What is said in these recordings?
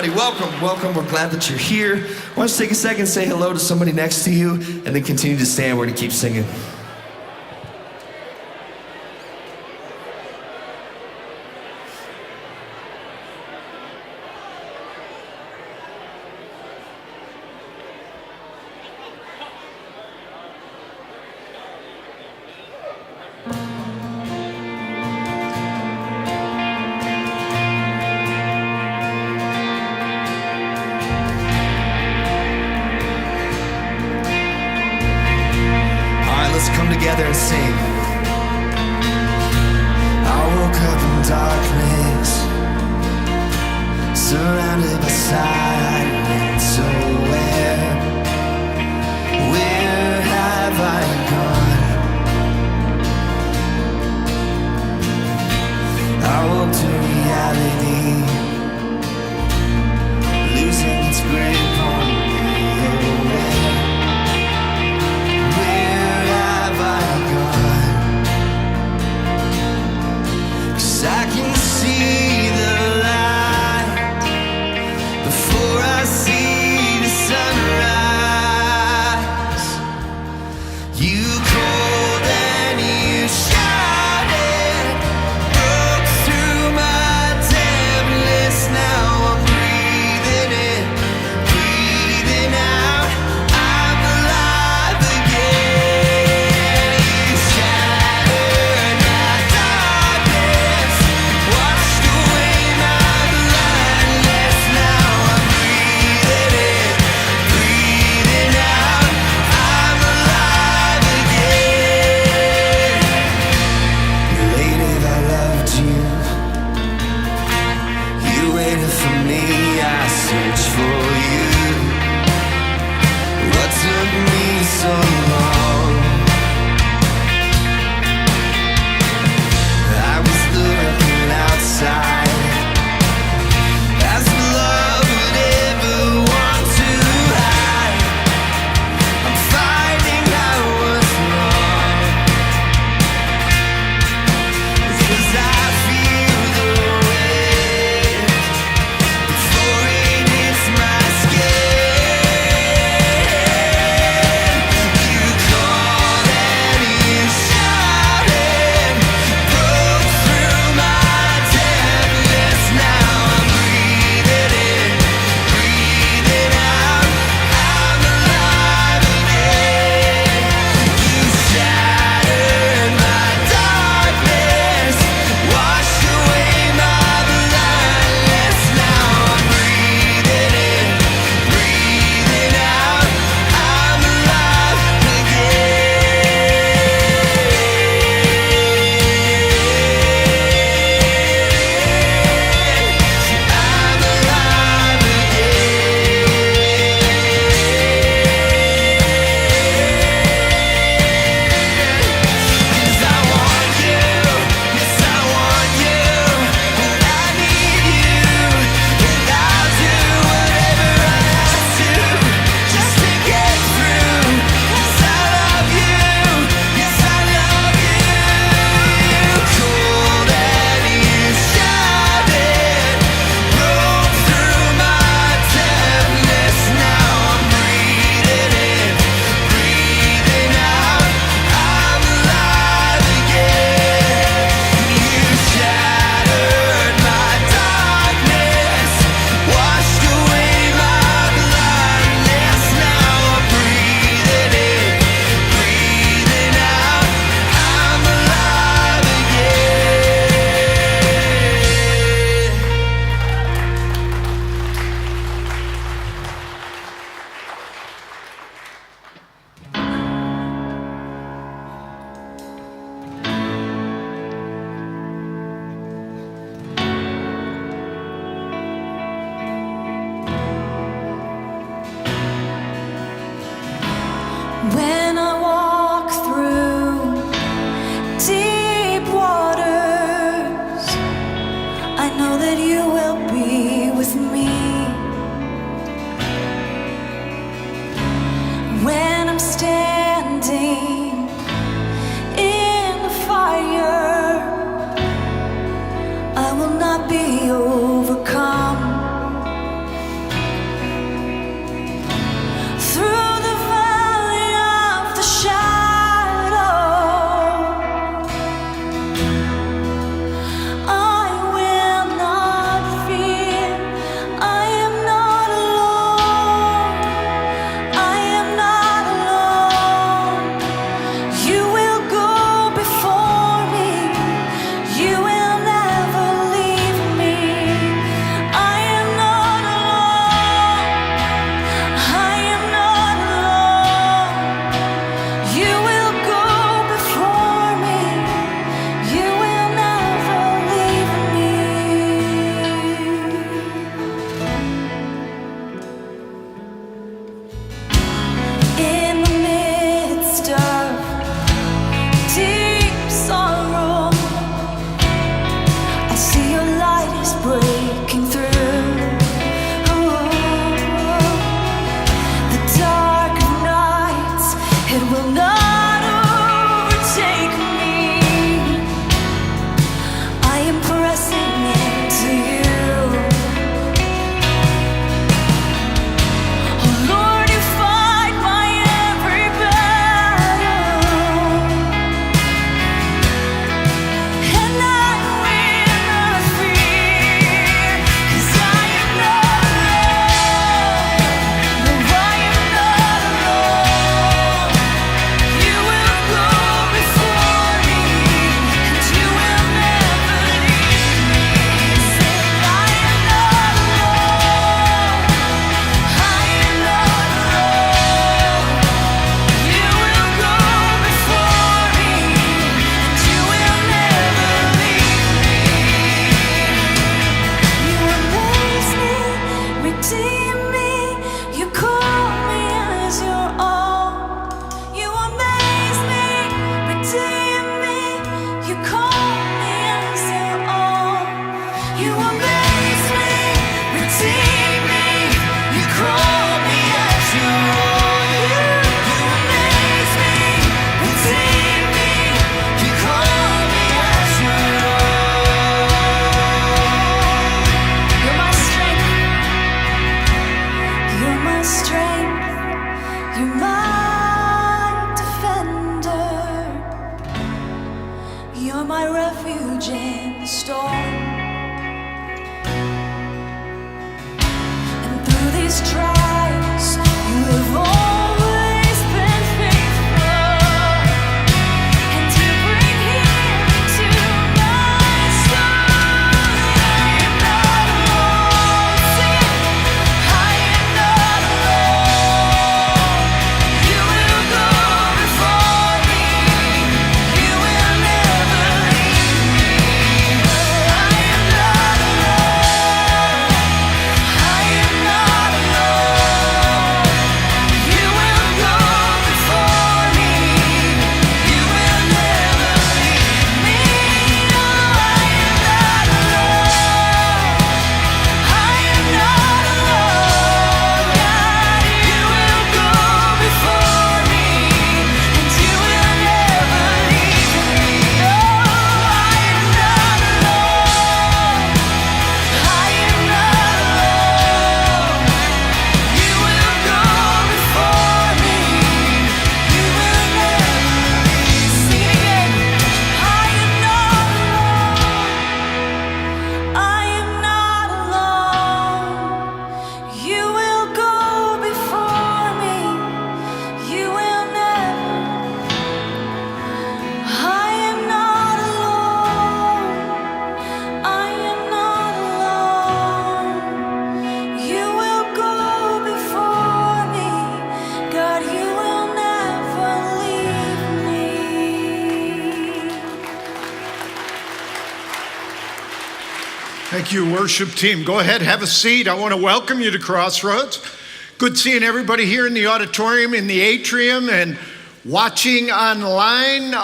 everybody, welcome. We're glad that you're here. Why don't you take a second, say hello to somebody next to you, and then continue to stand. We're gonna keep singing. Together and sing. I woke up in darkness, surrounded by silence. So where have I gone? I woke to reality, losing its grip on me. I can see the light before I see the sunrise. You called and you shouted, broke through my tempest. Now I'm breathing in, breathing out. I'm alive again. You shattered my darkness, washed away my blindness. Now I'm breathing in, breathing out. I'm alive again. Lady, I loved you. You waited for me, I searched for you. What took me so long? I was looking outside, as if love would ever want to hide. I'm finding I was wrong, 'cause I feel the weight before it hits my skin. You called and you shouted, broke through my tempest. Now I'm breathing in, breathing out. I'm alive again. You shattered my darkness, washed away my blindness. Now I'm breathing in, breathing out. I'm alive When I walk through deep waters, I know that you will be with me. When I'm standing in the fire, I will not be overcome. You're my defender. You're my refuge in the storm. And through these trials, you have always been faithful. And you bring healing to my soul. I am not alone. Sing it. I am not alone. You will go before me. You will never leave me. I am not alone. I am not alone. You will go before me. You will never leave me. No, I am not alone. I am not alone. God, you will go before me, and you will never leave me. No, I am not alone. I am not alone. You will go before me. You will never leave. Sing it again. I am not alone. I am not alone. You will go before me. You will never. I am not alone. I am not alone. You will go before me. God, you will never leave me. Thank you, worship team. Go ahead, have a seat. I want to welcome you to Crossroads. Good seeing everybody here in the auditorium, in the atrium, and watching online.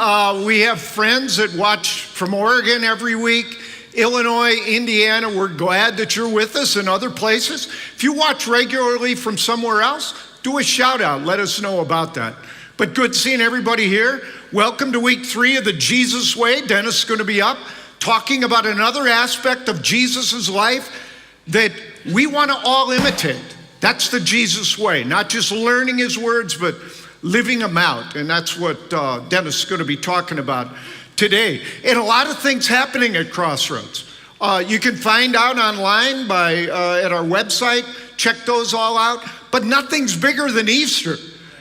We have friends that watch from Oregon every week, Illinois, Indiana. We're glad that you're with us in other places. If you watch regularly from somewhere else, do a shout out. Let us know about that. But good seeing everybody here. Welcome to week 3 of the Jesus Way. Dennis is going to be up talking about another aspect of Jesus' life that we want to all imitate. That's the Jesus way, not just learning his words, but living them out. And that's what Dennis is going to be talking about today. And a lot of things happening at Crossroads. You can find out online at our website. Check those all out. But nothing's bigger than Easter.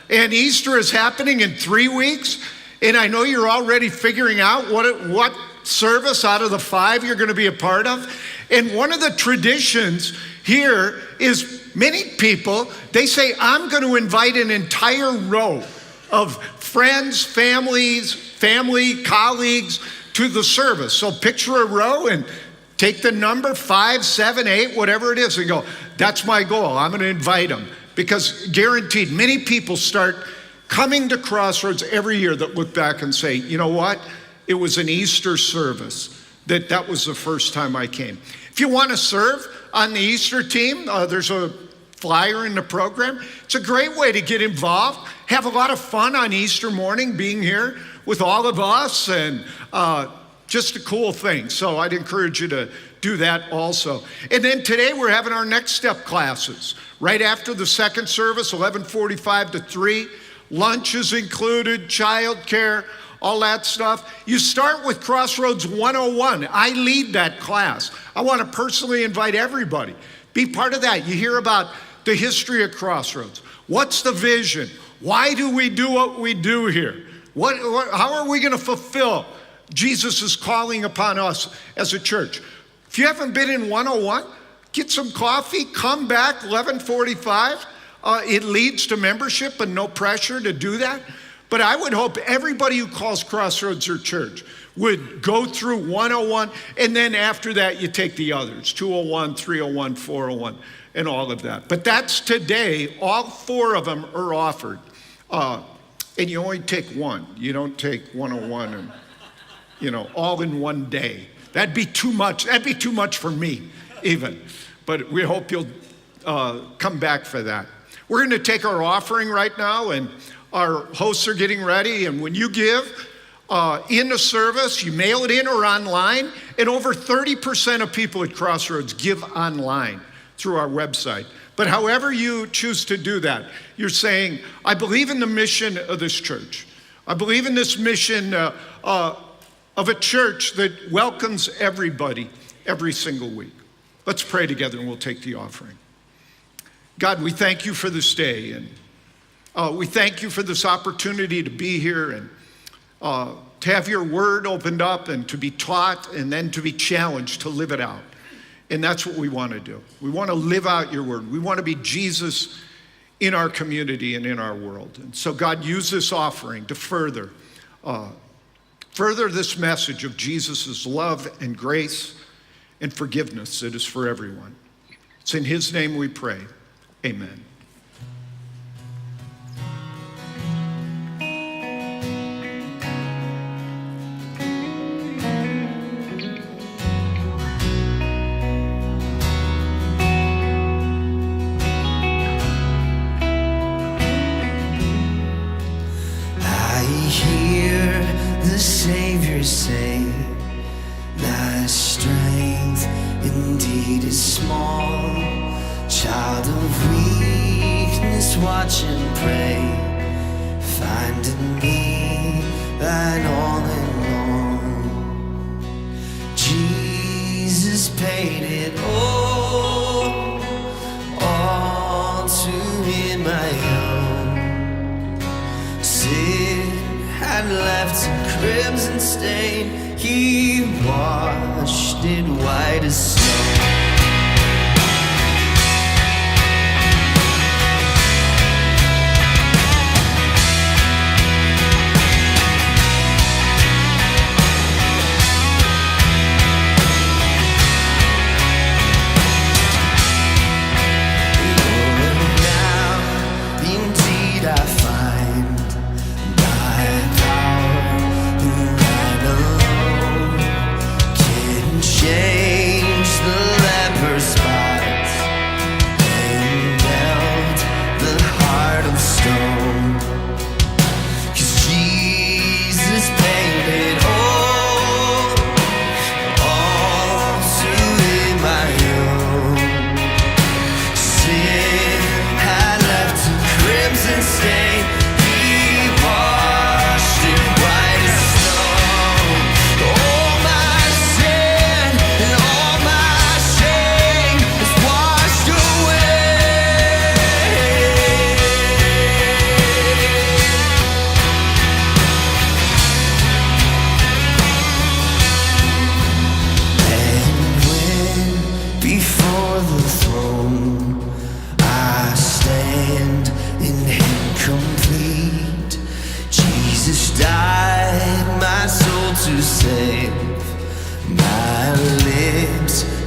And Easter is happening in 3 weeks. And I know you're already figuring out what service out of the 5 you're going to be a part of. And one of the traditions here is many people, they say, I'm going to invite an entire row of friends, family, colleagues to the service. So picture a row and take the number 5, 7, 8, whatever it is, and go, that's my goal. I'm going to invite them. Because guaranteed, many people start coming to Crossroads every year that look back and say, you know what? It was an Easter service that was the first time I came. If you want to serve on the Easter team, there's a flyer in the program. It's a great way to get involved, have a lot of fun on Easter morning, being here with all of us, and just a cool thing. So I'd encourage you to do that also. And then today we're having our next step classes. Right after the second service, 11:45 to 3. Lunch is included, childcare, all that stuff. You start with Crossroads 101. I lead that class. I want to personally invite everybody. Be part of that. You hear about the history of Crossroads. What's the vision? Why do we do what we do here? How are we going to fulfill Jesus' calling upon us as a church? If you haven't been in 101, get some coffee, come back, 11:45. It leads to membership and no pressure to do that. But I would hope everybody who calls Crossroads their church would go through 101, and then after that, you take the others, 201, 301, 401, and all of that. But that's today. All 4 of them are offered. And you only take one. You don't take 101 and, all in one day. That'd be too much. That'd be too much for me, even. But we hope you'll come back for that. We're going to take our offering right now, and our hosts are getting ready. And when you give in the service, you mail it in or online. And over 30% of people at Crossroads give online through our website. But however you choose to do that, you're saying, I believe in the mission of this church. I believe in this mission of a church that welcomes everybody every single week. Let's pray together and we'll take the offering. God, we thank you for this day, and we thank you for this opportunity to be here and to have your word opened up and to be taught and then to be challenged to live it out. And that's what we want to do. We want to live out your word. We want to be Jesus in our community and in our world. And so God, use this offering to further this message of Jesus' love and grace and forgiveness that is for everyone. It's in his name we pray. Amen. Savior say, thy strength indeed is small. Child of weakness, watch and pray. Find in me thine all in all. Jesus paid it all to him I owe. Sin had left a crimson stain, he washed it white as snow.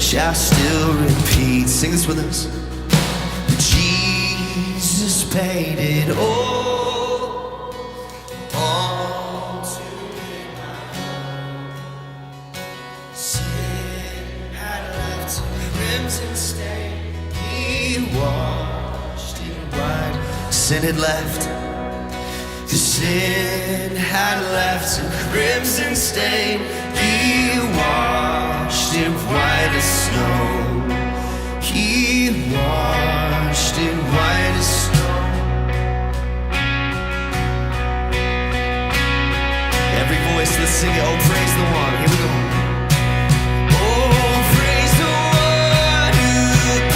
Shall still repeat. Sing this with us. Jesus paid it all to him. Sin had left a crimson stain, he washed it white. Sin had left, 'cause sin had left a crimson stain, he washed it white as snow. He washed it white as snow. Every voice, let's sing it. Oh, praise the one. Here we go. Oh, praise the one who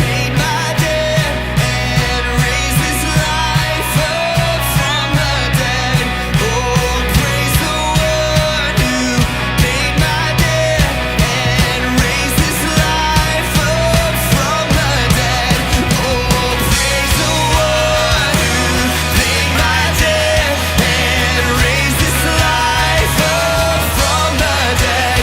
paid my debt and raised his life up from the dead. Oh, praise the one who paid my debt and raised his life up from the dead. Oh, praise the one who paid my debt and raised his life up from the dead.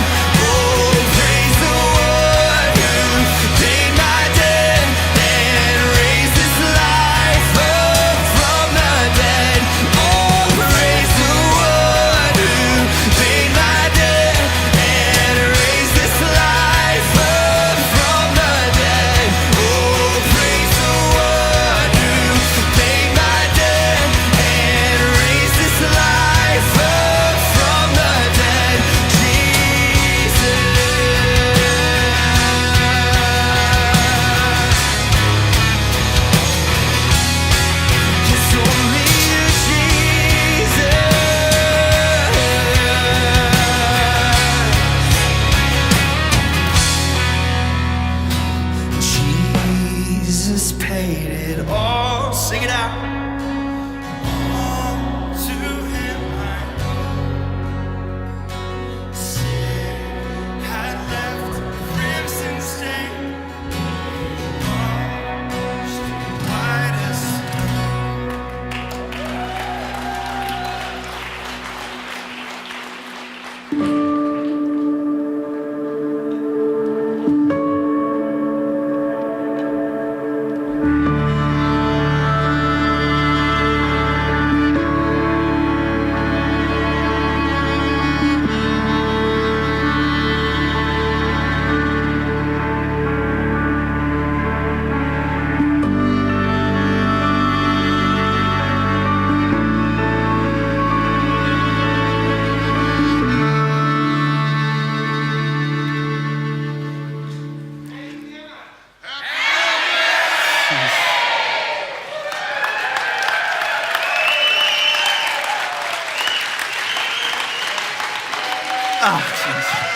Oh, jeez.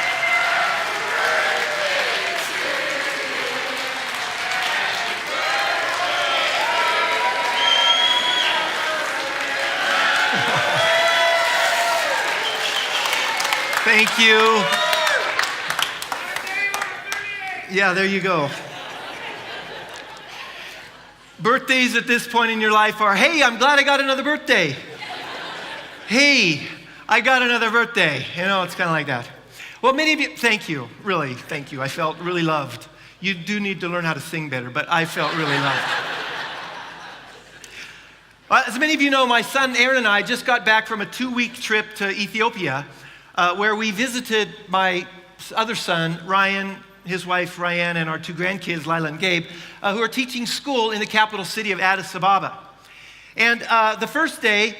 Thank you. Yeah, there you go. Birthdays at this point in your life are, hey, I'm glad I got another birthday. Hey, I got another birthday. You know, it's kind of like that. Well, many of you, thank you, really, thank you. I felt really loved. You do need to learn how to sing better, but I felt really loved. As many of you know, my son Aaron and I just got back from a 2-week trip to Ethiopia, where we visited my other son, Ryan, his wife, Ryan, and our 2 grandkids, Lila and Gabe, who are teaching school in the capital city of Addis Ababa. And the first day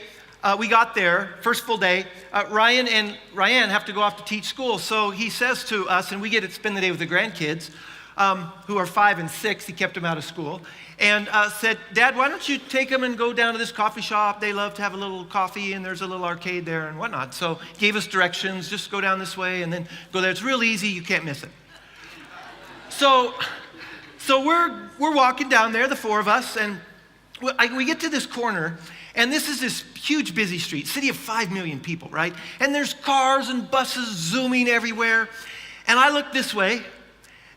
we got there, first full day, Ryan and Ryan have to go off to teach school. So he says to us, and we get to spend the day with the grandkids, who are 5 and 6, he kept them out of school, and said, Dad, why don't you take them and go down to this coffee shop? They love to have a little coffee, and there's a little arcade there and whatnot. So he gave us directions, just go down this way and then go there. It's real easy, you can't miss it. So we're walking down there, the 4 of us, and we get to this corner, and this is this huge busy street, city of 5 million people, right? And there's cars and buses zooming everywhere. And I look this way,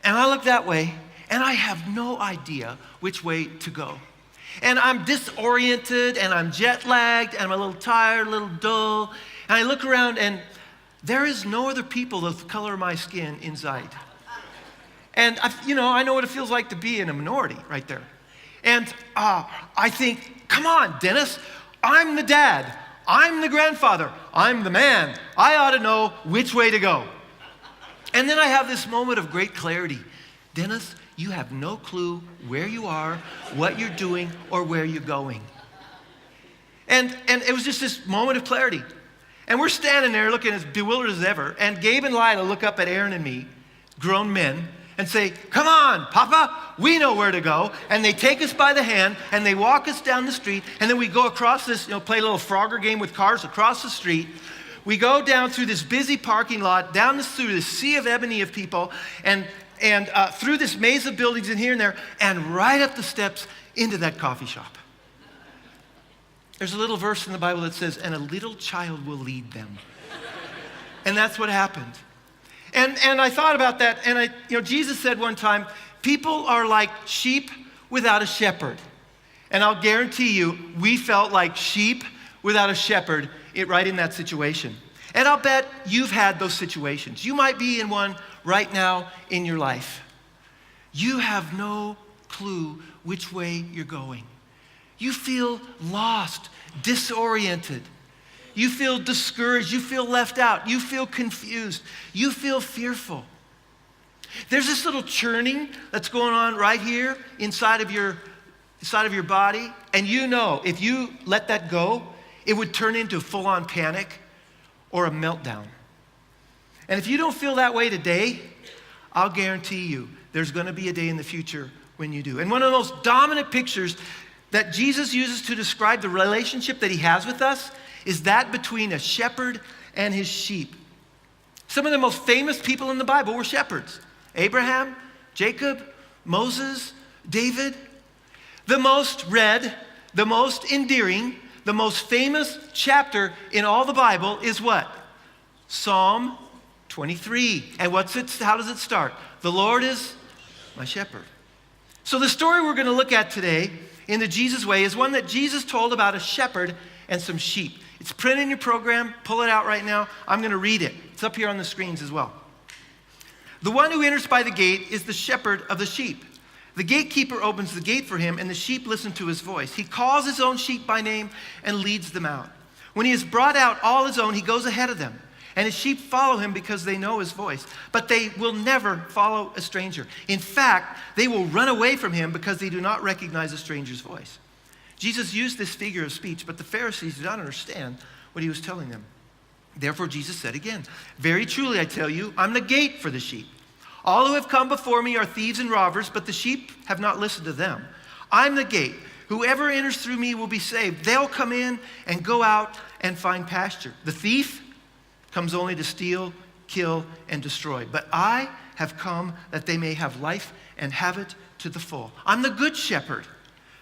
and I look that way, and I have no idea which way to go. And I'm disoriented, and I'm jet lagged, and I'm a little tired, a little dull. And I look around, and there is no other people the color of my skin inside. And I know what it feels like to be in a minority right there. And I think, come on, Dennis, I'm the dad, I'm the grandfather, I'm the man. I ought to know which way to go. And then I have this moment of great clarity. Dennis, you have no clue where you are, what you're doing, or where you're going. And it was just this moment of clarity. And we're standing there looking as bewildered as ever. And Gabe and Lila look up at Aaron and me, grown men, and say, come on, Papa, we know where to go. And they take us by the hand, and they walk us down the street, and then we go across this, play a little Frogger game with cars across the street. We go down through this busy parking lot, through this sea of ebony of people, and through this maze of buildings in here and there, and right up the steps into that coffee shop. There's a little verse in the Bible that says, and a little child will lead them. And that's what happened. And I thought about that, and Jesus said one time, people are like sheep without a shepherd. And I'll guarantee you, we felt like sheep without a shepherd right in that situation. And I'll bet you've had those situations. You might be in one right now in your life. You have no clue which way you're going. You feel lost, disoriented. You feel discouraged, you feel left out, you feel confused, you feel fearful. There's this little churning that's going on right here inside of your body, and if you let that go, it would turn into full-on panic or a meltdown. And if you don't feel that way today, I'll guarantee you there's going to be a day in the future when you do. And one of the most dominant pictures that Jesus uses to describe the relationship that he has with us is that between a shepherd and his sheep. Some of the most famous people in the Bible were shepherds. Abraham, Jacob, Moses, David. The most read, the most endearing, the most famous chapter in all the Bible is what? Psalm 23. And how does it start? The Lord is my shepherd. So the story we're going to look at today in the Jesus way is one that Jesus told about a shepherd and some sheep. It's printed in your program. Pull it out right now. I'm going to read it. It's up here on the screens as well. The one who enters by the gate is the shepherd of the sheep. The gatekeeper opens the gate for him, and the sheep listen to his voice. He calls his own sheep by name and leads them out. When he has brought out all his own, he goes ahead of them. And his sheep follow him because they know his voice. But they will never follow a stranger. In fact, they will run away from him because they do not recognize a stranger's voice. Jesus used this figure of speech, but the Pharisees did not understand what he was telling them. Therefore, Jesus said again, very truly I tell you, I'm the gate for the sheep. All who have come before me are thieves and robbers, but the sheep have not listened to them. I'm the gate. Whoever enters through me will be saved. They'll come in and go out and find pasture. The thief comes only to steal, kill, and destroy. But I have come that they may have life and have it to the full. I'm the good shepherd.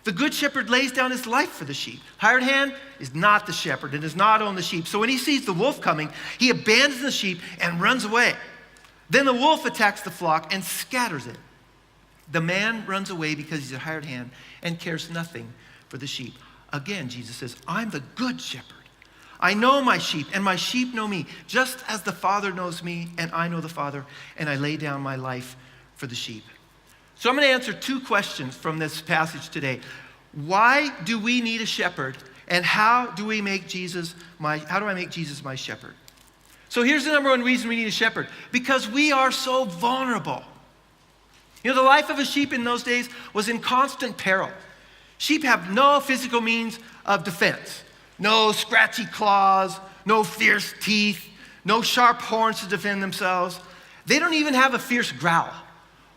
The good shepherd lays down his life for the sheep. Hired hand is not the shepherd and does not own the sheep. So when he sees the wolf coming, he abandons the sheep and runs away. Then the wolf attacks the flock and scatters it. The man runs away because he's a hired hand and cares nothing for the sheep. Again, Jesus says, I'm the good shepherd. I know my sheep, and my sheep know me, just as the Father knows me, and I know the Father, and I lay down my life for the sheep. So I'm going to answer 2 questions from this passage today. Why do we need a shepherd, and how do I make Jesus my shepherd? So here's the number one reason we need a shepherd. Because we are so vulnerable. You know, the life of a sheep in those days was in constant peril. Sheep have no physical means of defense. No scratchy claws, no fierce teeth, no sharp horns to defend themselves. They don't even have a fierce growl.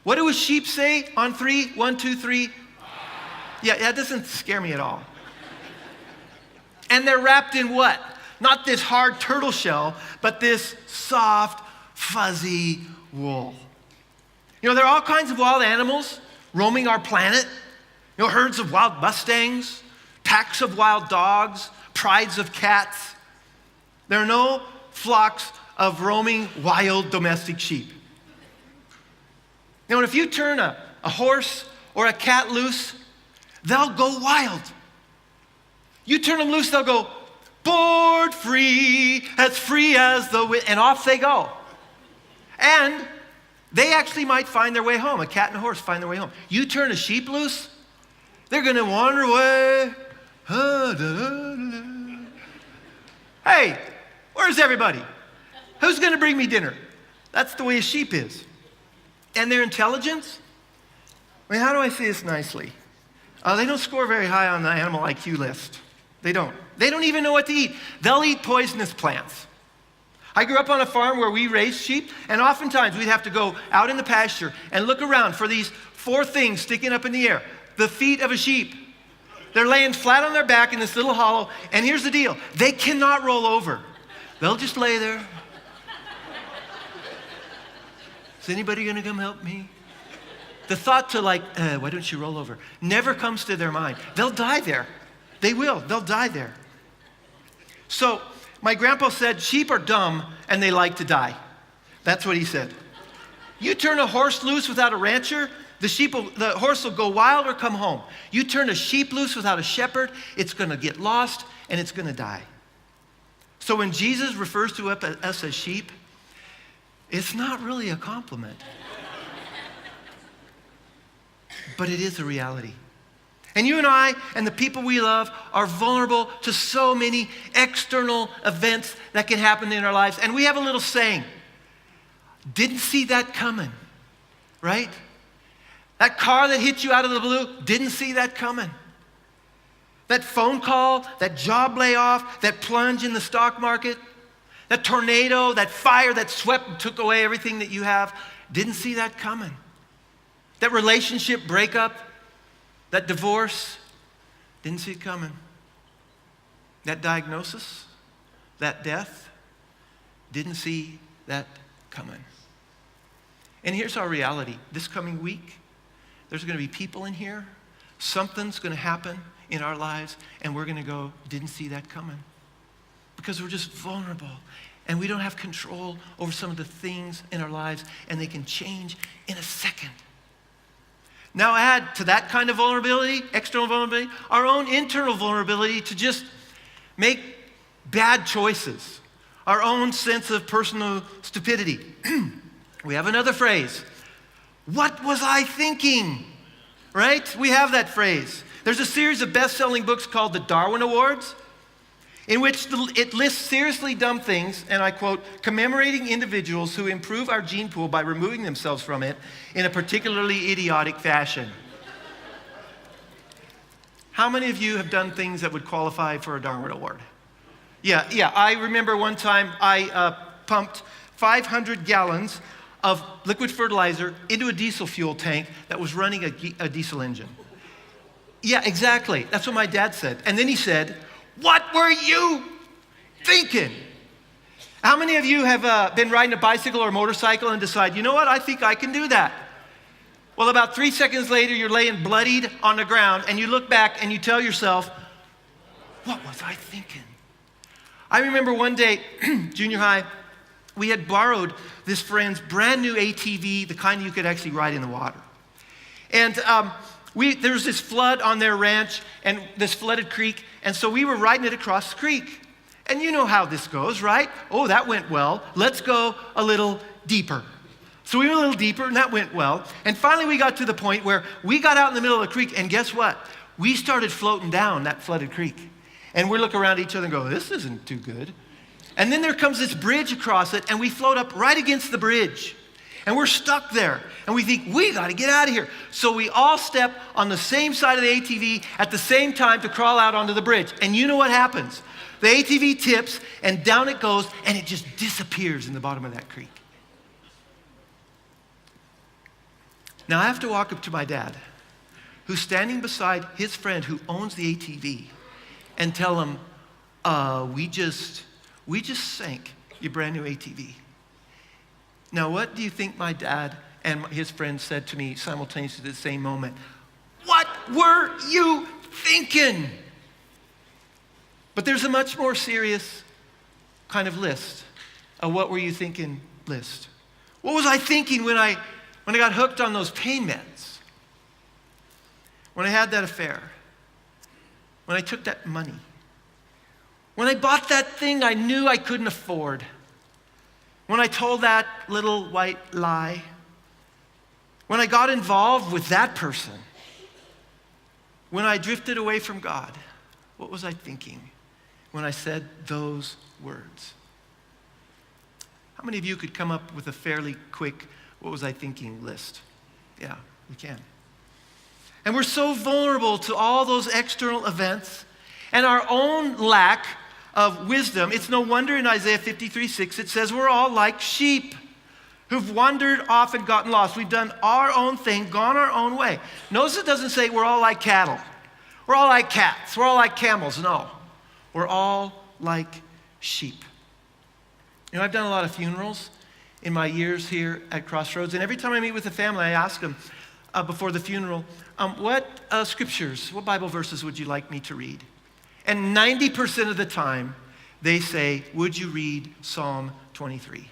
What do a sheep say on 3? 1, 2, 3? Yeah, that doesn't scare me at all. And they're wrapped in what? Not this hard turtle shell, but this soft, fuzzy wool. You know, there are all kinds of wild animals roaming our planet. You know, herds of wild mustangs, packs of wild dogs, prides of cats. There are no flocks of roaming wild domestic sheep. Now, if you turn a horse or a cat loose, they'll go wild. You turn them loose, they'll go, board free as the wind, and off they go. And they actually might find their way home. A cat and a horse find their way home. You turn a sheep loose, they're going to wander away. Hey, where's everybody? Who's going to bring me dinner? That's the way a sheep is. And their intelligence, I mean, how do I say this nicely? They don't score very high on the animal IQ list. They don't. They don't even know what to eat. They'll eat poisonous plants. I grew up on a farm where we raised sheep, and oftentimes we'd have to go out in the pasture and look around for these 4 things sticking up in the air. The feet of a sheep. They're laying flat on their back in this little hollow, and here's the deal. They cannot roll over. They'll just lay there. Is anybody gonna come help me? The thought to why don't you roll over, never comes to their mind. They'll die there. They will, they'll die there. So my grandpa said, sheep are dumb and they like to die. That's what he said. You turn a horse loose without a rancher, the horse will go wild or come home. You turn a sheep loose without a shepherd, it's gonna get lost and it's gonna die. So when Jesus refers to us as sheep, it's not really a compliment. But it is a reality. And you and I and the people we love are vulnerable to so many external events that can happen in our lives. And we have a little saying, didn't see that coming, right? That car that hit you out of the blue, didn't see that coming. That phone call, that job layoff, that plunge in the stock market, that tornado, that fire that swept and took away everything that you have, didn't see that coming. That relationship breakup, that divorce, didn't see it coming. That diagnosis, that death, didn't see that coming. And here's our reality. This coming week, there's going to be people in here, something's going to happen in our lives, and we're going to go, didn't see that coming. Because we're just vulnerable, and we don't have control over some of the things in our lives, and they can change in a second. Now add to that kind of vulnerability, external vulnerability, our own internal vulnerability to just make bad choices, our own sense of personal stupidity. We have another phrase, what was I thinking? Right? We have that phrase. There's a series of best-selling books called the Darwin Awards, in which it lists seriously dumb things, and I quote, commemorating individuals who improve our gene pool by removing themselves from it in a particularly idiotic fashion. How many of you have done things that would qualify for a Darwin Award? Yeah, I remember one time I pumped 500 gallons of liquid fertilizer into a diesel fuel tank that was running a diesel engine. Yeah, exactly. That's what my dad said. And then he said, what were you thinking? How many of you have been riding a bicycle or a motorcycle and decide, you know what, I think I can do that? Well, about 3 seconds later, you're laying bloodied on the ground, and you look back and you tell yourself, what was I thinking? I remember one day, junior high, we had borrowed this friend's brand new ATV, the kind you could actually ride in the water. And there was this flood on their ranch, and this flooded creek, and so we were riding it across the creek. And you know how this goes, right? Oh, that went well. Let's go a little deeper. So we went a little deeper, and that went well. And finally, we got to the point where we got out in the middle of the creek, and guess what? We started floating down that flooded creek. And we look around at each other and go, this isn't too good. And then there comes this bridge across it, and we float up right against the bridge. And we're stuck there. And we think, we got to get out of here. So we all step on the same side of the ATV at the same time to crawl out onto the bridge. And you know what happens? The ATV tips, and down it goes, and it just disappears in the bottom of that creek. Now I have to walk up to my dad, who's standing beside his friend who owns the ATV, and tell him, we just sank your brand new ATV. Now, what do you think my dad and his friend said to me simultaneously at the same moment? What were you thinking? But there's a much more serious kind of list, a what were you thinking list. What was I thinking when I got hooked on those pain meds? When I had that affair? When I took that money? When I bought that thing I knew I couldn't afford? When I told that little white lie? When I got involved with that person? When I drifted away from God? What was I thinking when I said those words? How many of you could come up with a fairly quick, what was I thinking list? Yeah, we can. And we're so vulnerable to all those external events and our own lack of wisdom. It's no wonder in Isaiah 53:6 it says we're all like sheep who've wandered off and gotten lost. We've done our own thing, gone our own way. Notice it doesn't say we're all like cattle. We're all like cats. We're all like camels. No, we're all like sheep. You know, I've done a lot of funerals in my years here at Crossroads, and every time I meet with a family, I ask them before the funeral, what scriptures, what Bible verses would you like me to read? And 90% of the time, they say, would you read Psalm 23?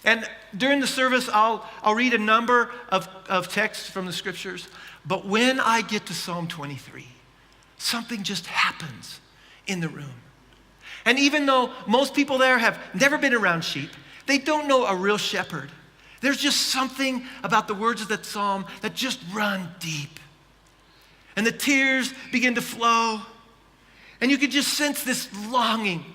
And during the service, I'll read a number of texts from the scriptures, but when I get to Psalm 23, something just happens in the room. And even though most people there have never been around sheep, they don't know a real shepherd. There's just something about the words of that psalm that just run deep. And the tears begin to flow. And you can just sense this longing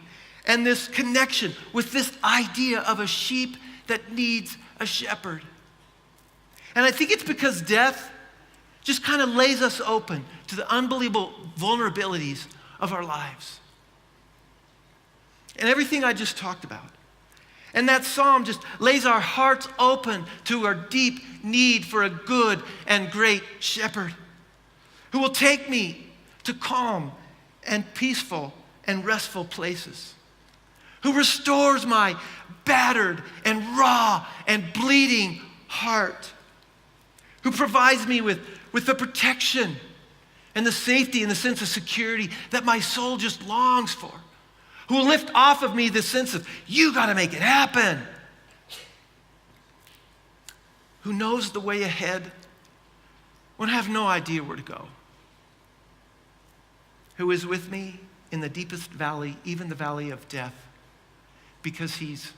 and this connection with this idea of a sheep that needs a shepherd. And I think it's because death just kind of lays us open to the unbelievable vulnerabilities of our lives. And everything I just talked about. And that psalm just lays our hearts open to our deep need for a good and great shepherd who will take me to calm and peaceful and restful places, who restores my battered and raw and bleeding heart, who provides me with the protection and the safety and the sense of security that my soul just longs for, who will lift off of me this sense of, you got to make it happen, who knows the way ahead when I have no idea where to go, who is with me in the deepest valley, even the valley of death, because he's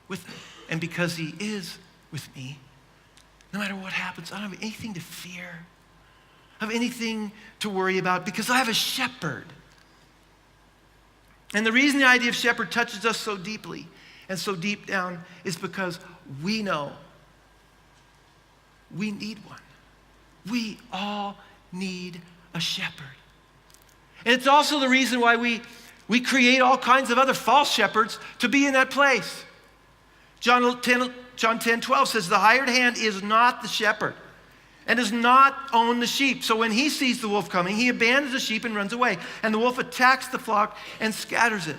with me. And because he is with me, no matter what happens, I don't have anything to fear. I have anything to worry about because I have a shepherd. And the reason the idea of shepherd touches us so deeply and so deep down is because we know we need one. We all need a shepherd. And it's also the reason why we create all kinds of other false shepherds to be in that place. John 10:12 says, the hired hand is not the shepherd and does not own the sheep. So when he sees the wolf coming, he abandons the sheep and runs away. And the wolf attacks the flock and scatters it.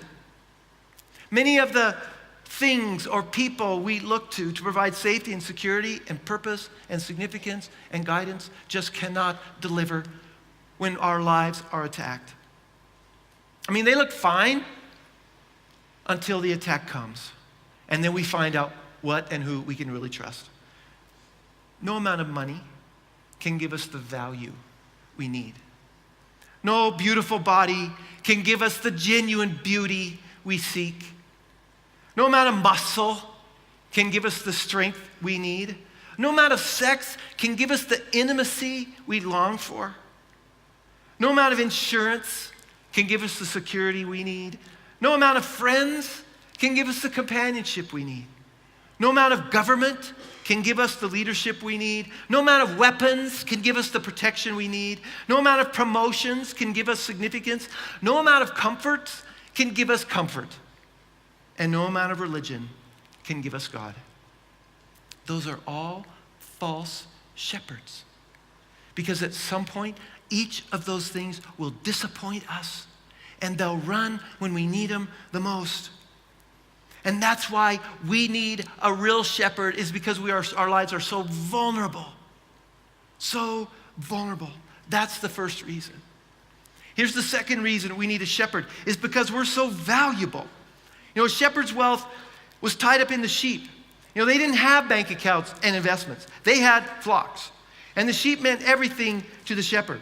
Many of the things or people we look to provide safety and security and purpose and significance and guidance just cannot deliver when our lives are attacked. I mean, they look fine until the attack comes. And then we find out what and who we can really trust. No amount of money can give us the value we need. No beautiful body can give us the genuine beauty we seek. No amount of muscle can give us the strength we need. No amount of sex can give us the intimacy we long for. No amount of insurance can give us the security we need. No amount of friends can give us the companionship we need. No amount of government can give us the leadership we need. No amount of weapons can give us the protection we need. No amount of promotions can give us significance. No amount of comfort can give us comfort. And no amount of religion can give us God. Those are all false shepherds. Because at some point, each of those things will disappoint us, and they'll run when we need them the most. And that's why we need a real shepherd, is because our lives are so vulnerable. So vulnerable. That's the first reason. Here's the second reason we need a shepherd, is because we're so valuable. You know, a shepherd's wealth was tied up in the sheep. You know, they didn't have bank accounts and investments. They had flocks. And the sheep meant everything to the shepherd.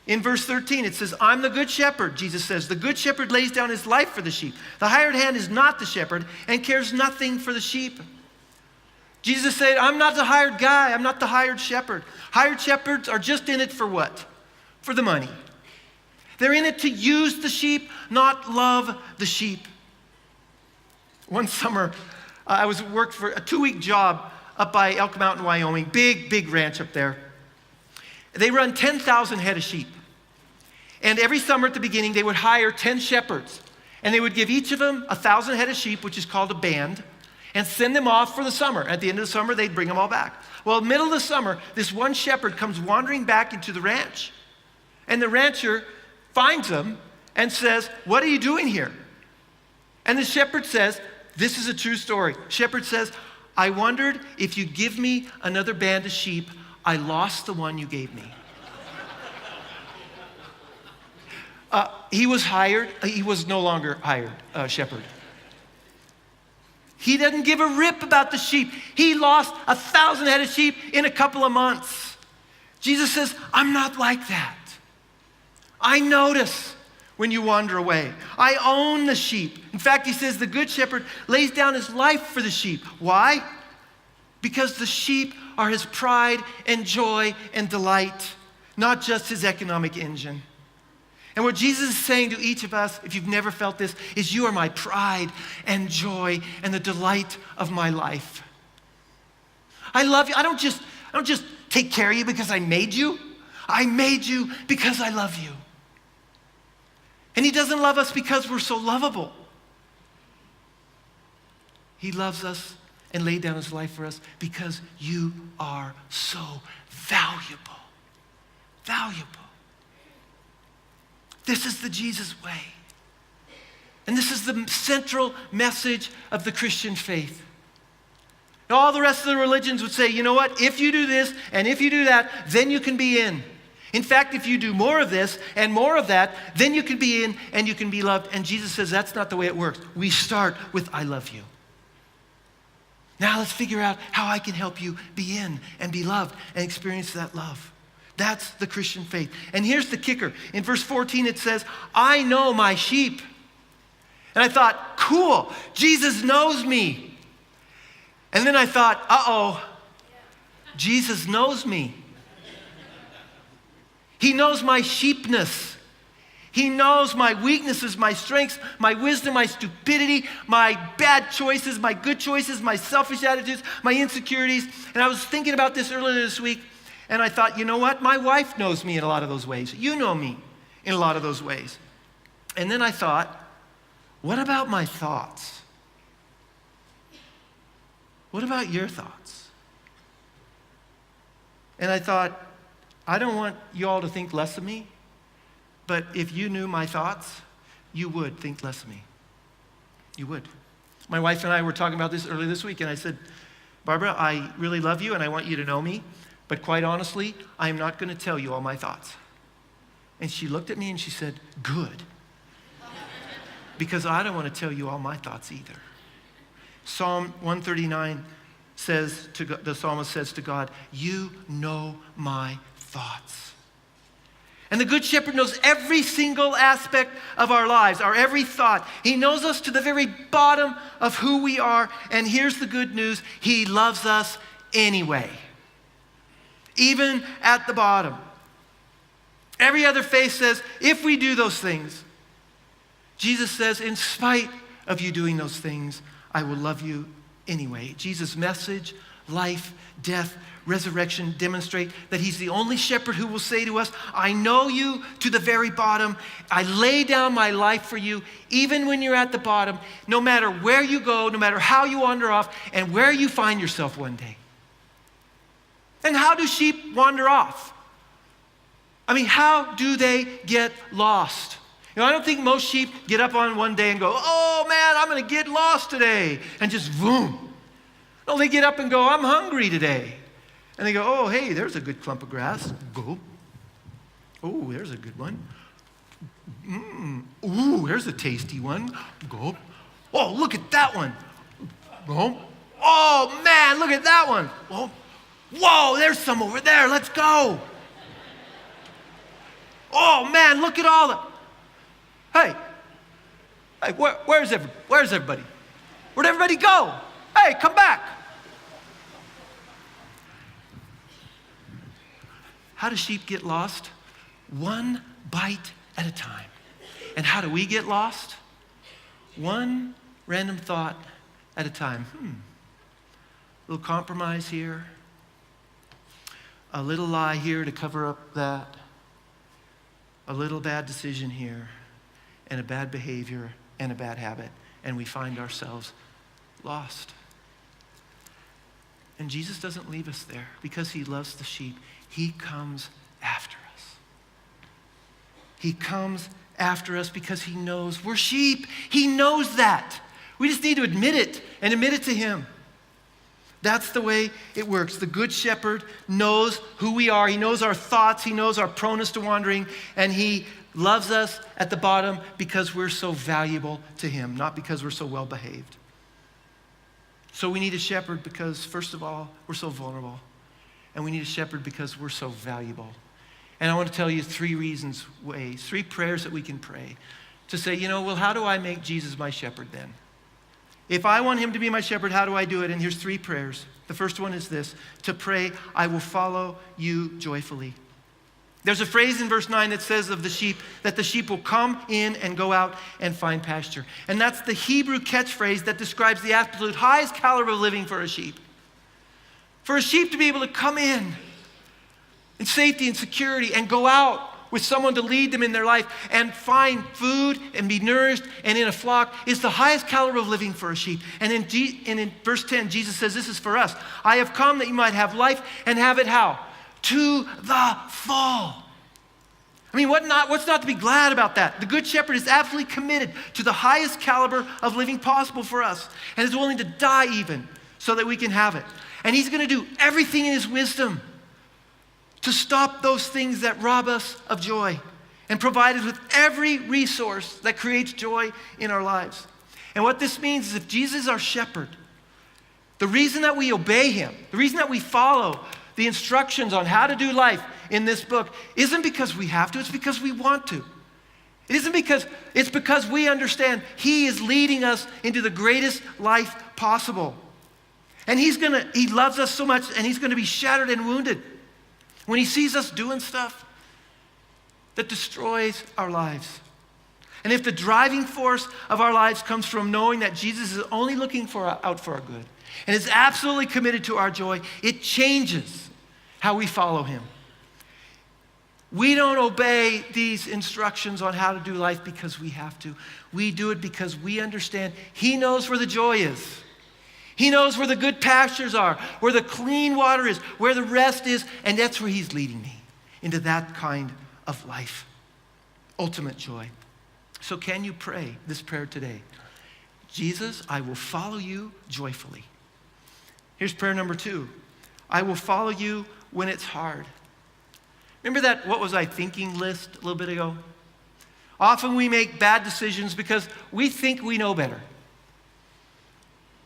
In verse 13, it says, I'm the good shepherd, Jesus says. The good shepherd lays down his life for the sheep. The hired hand is not the shepherd and cares nothing for the sheep. Jesus said, I'm not the hired guy. I'm not the hired shepherd. Hired shepherds are just in it for what? For the money. They're in it to use the sheep, not love the sheep. One summer, I worked for a 2-week job up by Elk Mountain, Wyoming. Big ranch up there. They run 10,000 head of sheep. And every summer at the beginning, they would hire 10 shepherds. And they would give each of them 1,000 head of sheep, which is called a band, and send them off for the summer. At the end of the summer, they'd bring them all back. Well, middle of the summer, this one shepherd comes wandering back into the ranch. And the rancher finds him and says, what are you doing here? And the shepherd says, this is a true story. Shepherd says, I wondered if you'd give me another band of sheep. I lost the one you gave me. He was hired. He was no longer hired shepherd. He doesn't give a rip about the sheep. He lost 1,000 head of sheep in a couple of months. Jesus says, I'm not like that. I notice when you wander away. I own the sheep. In fact, he says the good shepherd lays down his life for the sheep. Why? Because the sheep are his pride and joy and delight, not just his economic engine. And what Jesus is saying to each of us, if you've never felt this, is you are my pride and joy and the delight of my life. I love you. I don't just take care of you because I made you. I made you because I love you. And he doesn't love us because we're so lovable. He loves us and laid down his life for us because you are so valuable. Valuable. This is the Jesus way. And this is the central message of the Christian faith. Now, all the rest of the religions would say, you know what? If you do this and if you do that, then you can be in. In fact, if you do more of this and more of that, then you can be in and you can be loved. And Jesus says that's not the way it works. We start with I love you. Now let's figure out how I can help you be in and be loved and experience that love. That's the Christian faith. And here's the kicker. In verse 14 it says, I know my sheep. And I thought, cool, Jesus knows me. And then I thought, uh-oh, Jesus knows me. He knows my sheepness. He knows my weaknesses, my strengths, my wisdom, my stupidity, my bad choices, my good choices, my selfish attitudes, my insecurities. And I was thinking about this earlier this week, and I thought, you know what? My wife knows me in a lot of those ways. You know me in a lot of those ways. And then I thought, what about my thoughts? What about your thoughts? And I thought, I don't want you all to think less of me, but if you knew my thoughts, you would think less of me. You would. My wife and I were talking about this earlier this week, and I said, Barbara, I really love you and I want you to know me, but quite honestly, I am not going to tell you all my thoughts. And she looked at me and she said, good. Because I don't want to tell you all my thoughts either. Psalm 139 says, the psalmist says to God, you know my thoughts. And the Good Shepherd knows every single aspect of our lives, our every thought. He knows us to the very bottom of who we are. And here's the good news. He loves us anyway. Even at the bottom. Every other faith says, if we do those things, Jesus says, in spite of you doing those things, I will love you anyway. Jesus' message, life, death, resurrection demonstrate that he's the only shepherd who will say to us, I know you to the very bottom. I lay down my life for you, even when you're at the bottom, no matter where you go, no matter how you wander off, and where you find yourself one day. And how do sheep wander off? I mean, how do they get lost? I don't think most sheep get up on one day and go, oh man, I'm going to get lost today, and just boom. No, they get up and go, I'm hungry today. And they go, oh, hey, there's a good clump of grass. Go. Oh, there's a good one. Ooh, there's a tasty one. Go. Oh, look at that one. Go. Oh, man, look at that one. Whoa, whoa, there's some over there. Let's go. Oh, man, look at all the... Hey, where's everybody? Where'd everybody go? Hey, come back. How do sheep get lost? One bite at a time. And how do we get lost? One random thought at a time. A little compromise here. A little lie here to cover up that. A little bad decision here. And a bad behavior and a bad habit. And we find ourselves lost. And Jesus doesn't leave us there because he loves the sheep. He comes after us. He comes after us because he knows we're sheep. He knows that. We just need to admit it and admit it to him. That's the way it works. The Good Shepherd knows who we are. He knows our thoughts. He knows our proneness to wandering. And he loves us at the bottom because we're so valuable to him, not because we're so well behaved. So we need a shepherd because, first of all, we're so vulnerable. And we need a shepherd because we're so valuable. And I want to tell you three prayers that we can pray to say, well, how do I make Jesus my shepherd then? If I want him to be my shepherd, how do I do it? And here's three prayers. The first one is this, to pray, I will follow you joyfully. There's a phrase in verse 9 that says of the sheep that the sheep will come in and go out and find pasture. And that's the Hebrew catchphrase that describes the absolute highest caliber of living for a sheep. For a sheep to be able to come in safety and security and go out with someone to lead them in their life and find food and be nourished and in a flock is the highest caliber of living for a sheep. And in verse 10, Jesus says, this is for us. I have come that you might have life and have it how? To the full. I mean, what's not to be glad about that? The Good Shepherd is absolutely committed to the highest caliber of living possible for us and is willing to die even so that we can have it. And he's going to do everything in his wisdom to stop those things that rob us of joy and provide us with every resource that creates joy in our lives. And what this means is if Jesus is our shepherd, the reason that we obey him, the reason that we follow the instructions on how to do life in this book isn't because we have to, it's because we want to. It's because we understand he is leading us into the greatest life possible. And he loves us so much, and he's going to be shattered and wounded when he sees us doing stuff that destroys our lives. And if the driving force of our lives comes from knowing that Jesus is only looking out for our good and is absolutely committed to our joy, it changes how we follow him. We don't obey these instructions on how to do life because we have to. We do it because we understand he knows where the joy is. He knows where the good pastures are, where the clean water is, where the rest is, and that's where he's leading me, into that kind of life. Ultimate joy. So can you pray this prayer today? Jesus, I will follow you joyfully. Here's prayer number 2. I will follow you when it's hard. Remember that what was I thinking list a little bit ago? Often we make bad decisions because we think we know better.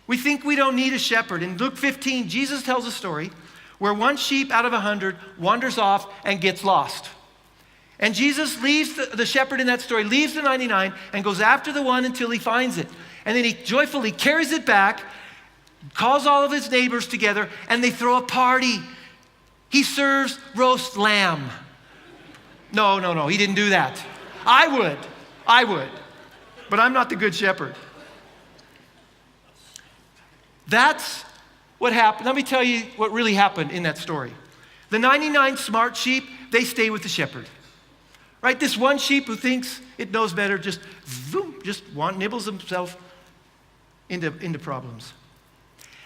We think we don't need a shepherd. In Luke 15, Jesus tells a story where one sheep out of 100 wanders off and gets lost. And Jesus leaves the shepherd in that story, leaves the 99 and goes after the one until he finds it. And then he joyfully carries it back, calls all of his neighbors together, and they throw a party. He serves roast lamb. No, he didn't do that. I would. But I'm not the good shepherd. That's what happened. Let me tell you what really happened in that story. The 99 smart sheep, they stay with the shepherd. Right? This one sheep who thinks it knows better just nibbles himself into problems.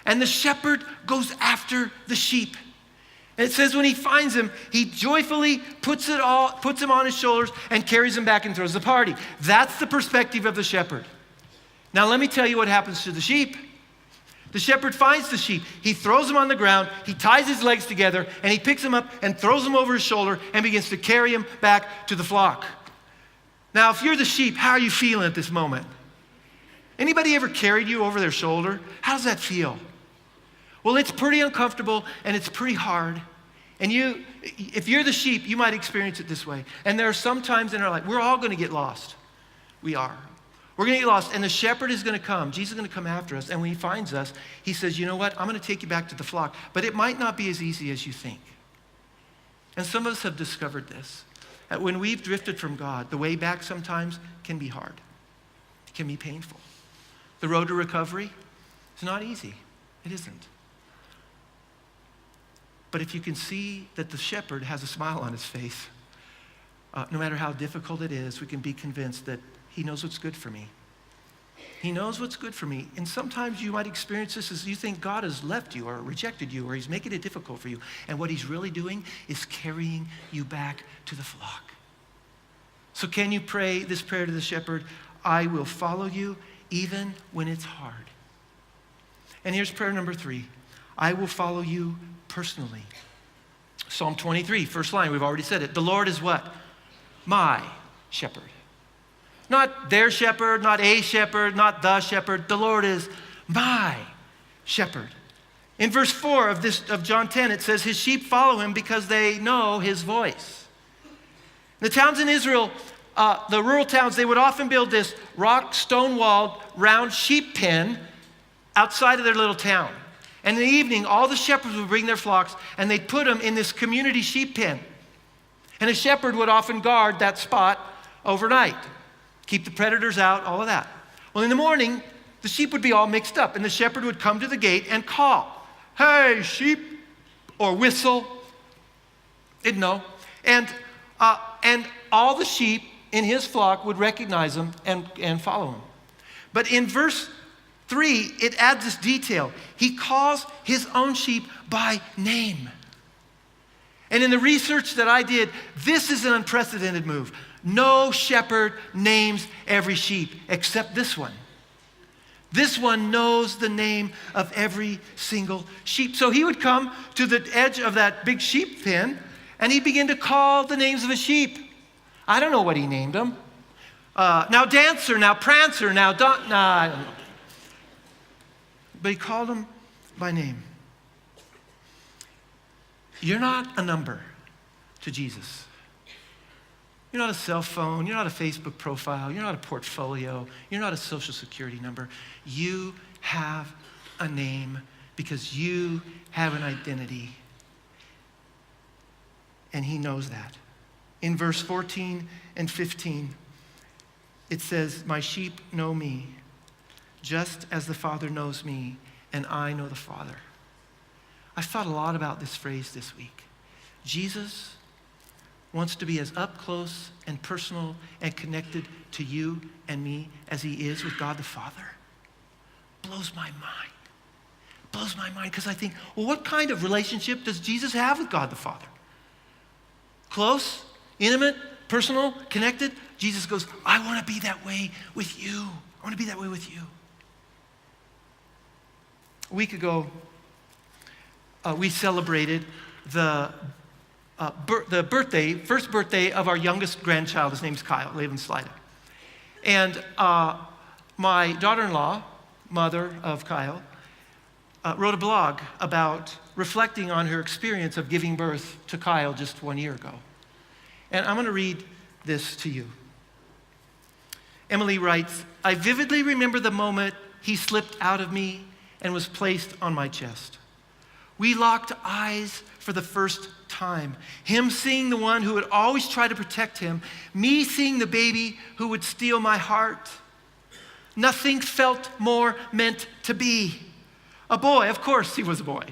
And the shepherd goes after the sheep. And it says when he finds him, he joyfully puts him on his shoulders and carries him back and throws the party. That's the perspective of the shepherd. Now let me tell you what happens to the sheep. The shepherd finds the sheep. He throws him on the ground. He ties his legs together and he picks him up and throws him over his shoulder and begins to carry him back to the flock. Now, if you're the sheep, how are you feeling at this moment? Anybody ever carried you over their shoulder? How does that feel? Well, it's pretty uncomfortable and it's pretty hard. And if you're the sheep, you might experience it this way. And there are some times in our life, we're all going to get lost. We are. We're going to get lost, and the shepherd is going to come. Jesus is going to come after us, and when he finds us, he says, you know what? I'm going to take you back to the flock, but it might not be as easy as you think. And some of us have discovered this, that when we've drifted from God, the way back sometimes can be hard. It can be painful. The road to recovery is not easy. It isn't. But if you can see that the shepherd has a smile on his face, no matter how difficult it is, we can be convinced that he knows what's good for me. He knows what's good for me. And sometimes you might experience this as you think God has left you or rejected you or he's making it difficult for you. And what he's really doing is carrying you back to the flock. So can you pray this prayer to the shepherd? I will follow you even when it's hard. And here's prayer number 3. I will follow you personally. Psalm 23, first line, we've already said it. The Lord is what? My shepherd. Not their shepherd, not a shepherd, not the shepherd. The Lord is my shepherd. In verse 4 of John 10, it says, his sheep follow him because they know his voice. The towns in Israel, the rural towns, they would often build this rock, stone-walled, round sheep pen outside of their little town. And in the evening, all the shepherds would bring their flocks and they'd put them in this community sheep pen. And a shepherd would often guard that spot overnight. Keep the predators out, all of that. Well, in the morning, the sheep would be all mixed up, and the shepherd would come to the gate and call, hey, sheep, or whistle. Didn't know. And all the sheep in his flock would recognize him and follow him. But in verse 3, it adds this detail. He calls his own sheep by name. And in the research that I did, this is an unprecedented move. No shepherd names every sheep except this one. This one knows the name of every single sheep. So he would come to the edge of that big sheep pen and he'd begin to call the names of the sheep. I don't know what he named them. Now Dancer, now Prancer, now I don't know. But he called them by name. You're not a number to Jesus. You're not a cell phone. You're not a Facebook profile. You're not a portfolio. You're not a social security number. You have a name because you have an identity. And he knows that. In verse 14 and 15, it says, my sheep know me, just as the Father knows me, and I know the Father. I've thought a lot about this phrase this week. Jesus wants to be as up close and personal and connected to you and me as he is with God the Father. Blows my mind. Blows my mind because I think, well, what kind of relationship does Jesus have with God the Father? Close, intimate, personal, connected? Jesus goes, I want to be that way with you. I want to be that way with you. A week ago, we celebrated the first birthday of our youngest grandchild. His name's Kyle, Laven Slida. And my daughter-in-law, mother of Kyle, wrote a blog about reflecting on her experience of giving birth to Kyle just 1 year ago. And I'm going to read this to you. Emily writes, I vividly remember the moment he slipped out of me and was placed on my chest. We locked eyes for the first time. Him seeing the one who would always try to protect him, me seeing the baby who would steal my heart. Nothing felt more meant to be. A boy, of course he was a boy.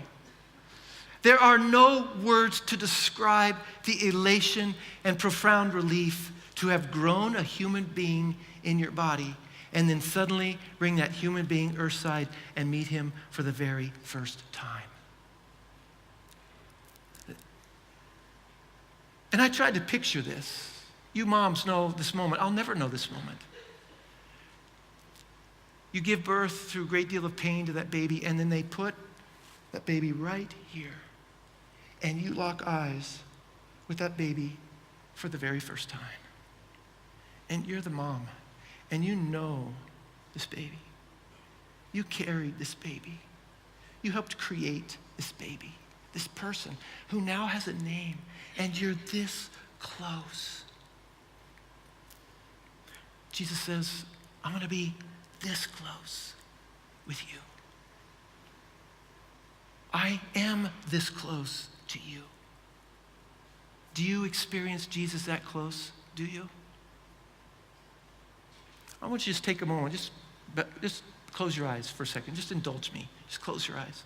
There are no words to describe the elation and profound relief to have grown a human being in your body and then suddenly bring that human being earthside and meet him for the very first time. And I tried to picture this. You moms know this moment. I'll never know this moment. You give birth through a great deal of pain to that baby, and then they put that baby right here. And you lock eyes with that baby for the very first time. And you're the mom, and you know this baby. You carried this baby. You helped create this baby, this person who now has a name, and you're this close. Jesus says, I'm going to be this close with you. I am this close to you. Do you experience Jesus that close? Do you? I want you to just take a moment. Just close your eyes for a second. Just indulge me. Just close your eyes.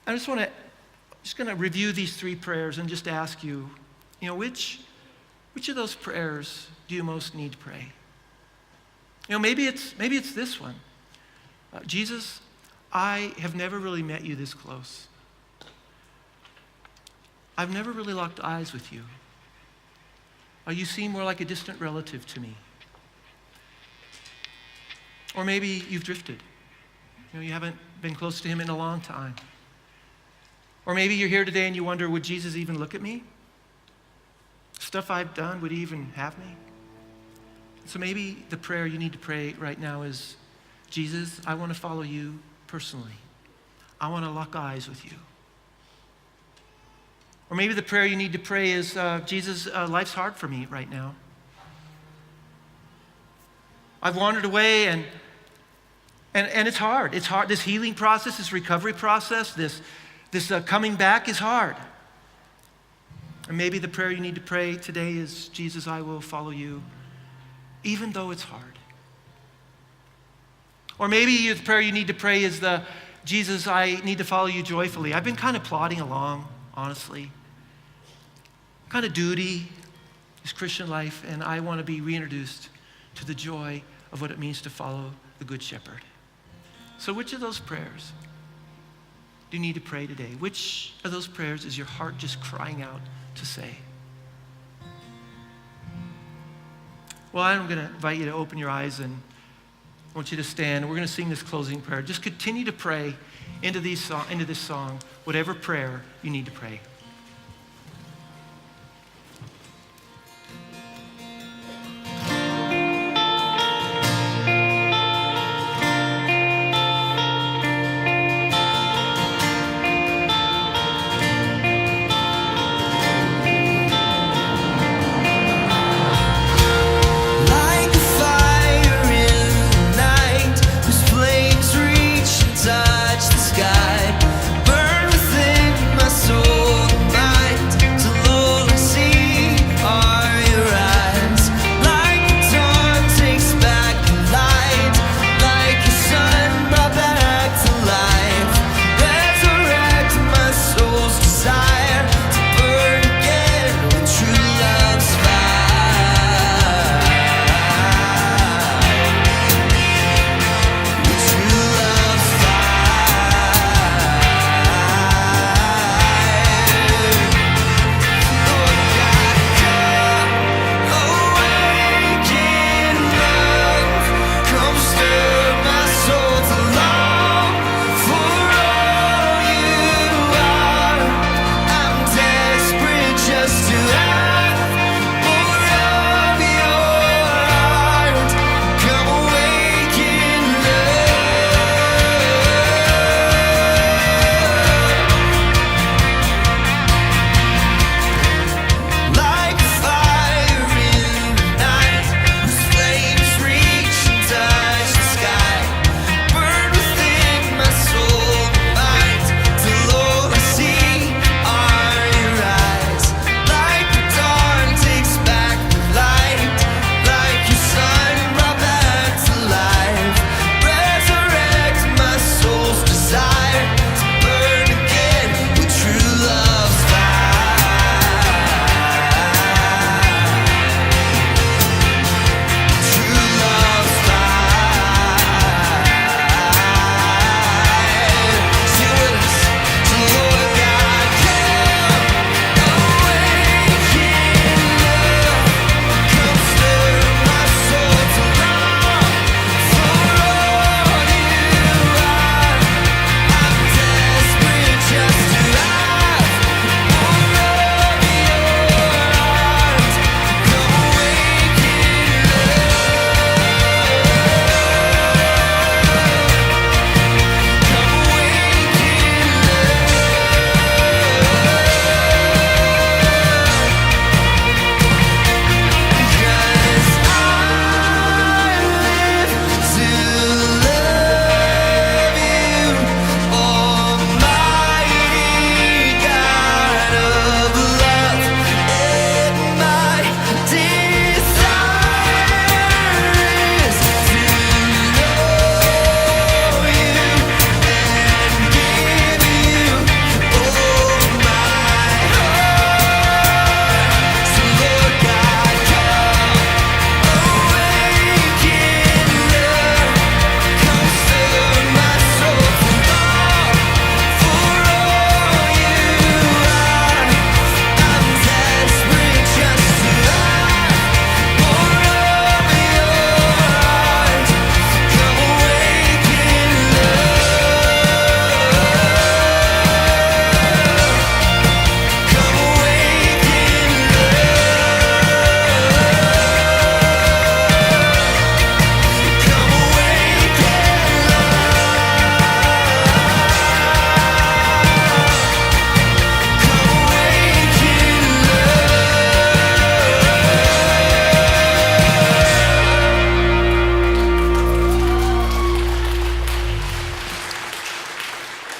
I just going to review these three prayers and just ask you, which of those prayers do you most need to pray? Maybe it's this one. Jesus, I have never really met you this close. I've never really locked eyes with you. You seem more like a distant relative to me. Or maybe you've drifted. You haven't been close to him in a long time. Or maybe you're here today and you wonder, would Jesus even look at me? Stuff I've done, would he even have me? So maybe the prayer you need to pray right now is, Jesus, I want to follow you personally. I want to lock eyes with you. Or maybe the prayer you need to pray is, Jesus, life's hard for me right now. I've wandered away and it's hard. It's hard. This healing process, this recovery process, this coming back is hard. And maybe the prayer you need to pray today is, Jesus, I will follow you even though it's hard. Or maybe the prayer you need to pray is Jesus, I need to follow you joyfully. I've been kind of plodding along, honestly. Kind of duty, this Christian life, and I want to be reintroduced to the joy of what it means to follow the Good Shepherd. So which of those prayers do you need to pray today? Which of those prayers is your heart just crying out to say? Well, I'm going to invite you to open your eyes, and I want you to stand. We're going to sing this closing prayer. Just continue to pray into this song, whatever prayer you need to pray. Like a fire in the night, whose flames reach and touch the sky, burn within my soul.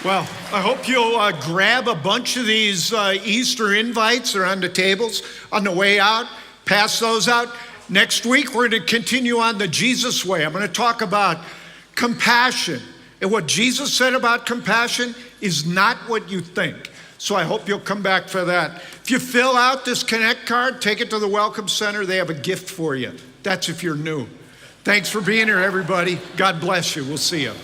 Well, I hope you'll grab a bunch of these Easter invites. They're on the tables on the way out. Pass those out. Next week, we're going to continue on the Jesus way. I'm going to talk about compassion. And what Jesus said about compassion is not what you think. So I hope you'll come back for that. If you fill out this Connect card, take it to the Welcome Center. They have a gift for you. That's if you're new. Thanks for being here, everybody. God bless you. We'll see you.